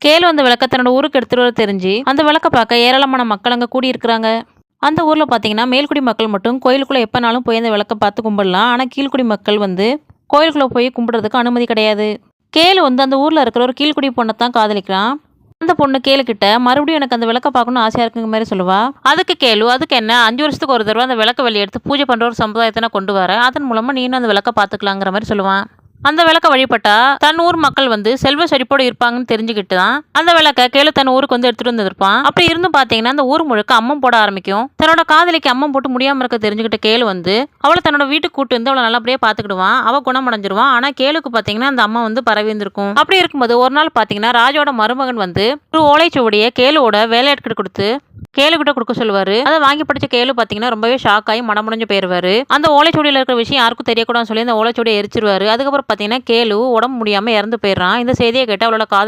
கேளு அந்த விளக்க தன்னோட ஊருக்கு எடுத்துட்டு வர தெரிஞ்சு அந்த விளக்க பார்க்க ஏராளமான மக்கள் அங்க கூடி இருக்கிறாங்க. அந்த ஊர்ல பாத்தீங்கன்னா மேல்குடி மக்கள் மட்டும் கோயிலுக்குள்ள எப்பனாலும் போய் அந்த விளக்க பார்த்து கும்பிடலாம். ஆனா கீழ்குடி மக்கள் கோயிலுக்குள்ள போய் கும்பிடுறதுக்கு அனுமதி கிடையாது. கேளு அந்த ஊர்ல இருக்கிற ஒரு கீழ்குடி பொண்ணை தான் காதலிக்கிறான். அந்த பொண்ணு கேளு கிட்ட மறுபடியும் எனக்கு அந்த விளக்க பார்க்கணும்னு ஆசையா இருக்குங்க மாதிரி சொல்லுவா. அதுக்கு கேளு அதுக்கு என்ன 5 வருஷத்துக்கு ஒரு தடவை அந்த விளக்க வெளியே எடுத்து பூஜை பண்ற ஒரு சம்பிரதாயத்தை நான் கொண்டு வரேன், அதன் மூலமா நீனும் அந்த விளக்க பார்த்துக்கலாங்கிற மாதிரி சொல்லுவான். அந்த விளக்க வழிபட்டா தன் ஊர் மக்கள் செல்வ செழிப்போடு இருப்பாங்கன்னு தெரிஞ்சுக்கிட்டு தான் அந்த விளக்க கேளு தன் ஊருக்கு எடுத்துட்டு வந்திருப்பான். அப்படி இருந்தும் பாத்தீங்கன்னா அந்த ஊர் முழுக்க அம்மம் போட ஆரம்பிக்கும். தன்னோட காதலிக்கு அம்மம் போட்டு முடியாம இருக்க தெரிஞ்சுக்கிட்ட கேளு அவளை தன்னோட வீட்டுக்கு கூட்டு அவளை நல்லபடியா பாத்துக்கிடுவான். அவ குணமடைஞ்சிருவான். ஆனா கேளுக்கு பாத்தீங்கன்னா அந்த அம்மா பரவி இருந்திருக்கும். அப்படி இருக்கும்போது ஒரு நாள் பாத்தீங்கன்னா ராஜோட மருமகன் ஒரு ஓலைச்சுவடிய கேளுவோட வேலையாட்கிட்ட கொடுத்து கேளுகிட்ட கொடுக்க சொல்லுவாரு. அதை வாங்கி படிச்ச கேளு பாத்தீங்கன்னா ரொம்பவே ஷாக் ஆகி மனமுடிஞ்சு போயிருவாரு. அந்த ஓலைச்சுவடியில இருக்கிற விஷயம் யாருக்கும் தெரியக்கூடாதுன்னு சொல்லி அந்த ஓலைச்சுவடியை எரிச்சிருவாரு. அதுக்கப்புறம் பாத்தீங்கன்னா கேளு உடம்பு முடியாம இறந்து போயிடுறான். இந்த செய்தியை கேட்டு அவளோட காதல்